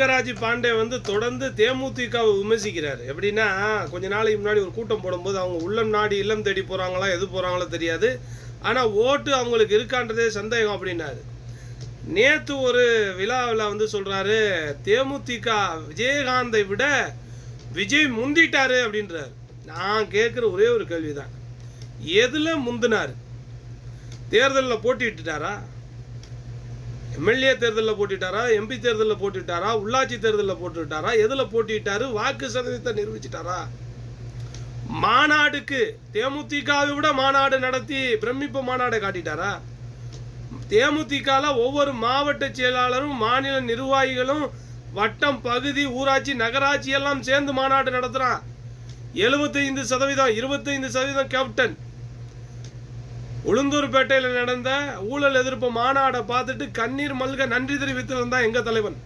தங்கராஜ் பாண்டே வந்து தொடர்ந்து தேமுதிகவை விமர்சிக்கிறார். எப்படின்னா, கொஞ்ச நாளைக்கு முன்னாடி ஒரு கூட்டம் போடும்போது அவங்க உள்ளம் நாடி இல்லம் தேடி போகிறாங்களா எது போகிறாங்களோ தெரியாது, ஆனால் ஓட்டு அவங்களுக்கு இருக்கான்றதே சந்தேகம் அப்படின்னாரு. நேற்று ஒரு விழாவில் வந்து சொல்கிறாரு, தேமுதிக விஜயகாந்தை விட விஜய் முந்திட்டாரு அப்படின்றார். நான் கேட்குற ஒரே ஒரு கேள்வி தான், எதில் முந்தினார்? தேர்தலில் போட்டிட்டாரா? எம்எல்ஏ தேர்தலில் போட்டிட்டாரா? எம்பி தேர்தலில் போட்டிட்டாரா? உள்ளாட்சி தேர்தலில் போட்டுவிட்டாரா? எதில் போட்டிட்டாரு? வாக்கு சதவீதத்தை நிரூபிச்சிட்டாரா? மாநாடுக்கு தேமுதிகவை விட மாநாடு நடத்தி பிரமிப்பு மாநாடை காட்டிட்டாரா? தேமுதிகவில் ஒவ்வொரு மாவட்ட செயலாளரும் மாநில நிர்வாகிகளும் வட்டம் பகுதி ஊராட்சி நகராட்சி எல்லாம் சேர்ந்து மாநாடு நடத்துறான். 75% 25% கேப்டன். உளுந்தூர்பேட்டையில் நடந்த ஊழல் எதிர்ப்பு மாநாடை பார்த்துட்டு கண்ணீர் மல்க நன்றி தெரிவித்து வந்தான் எங்க தலைவன்.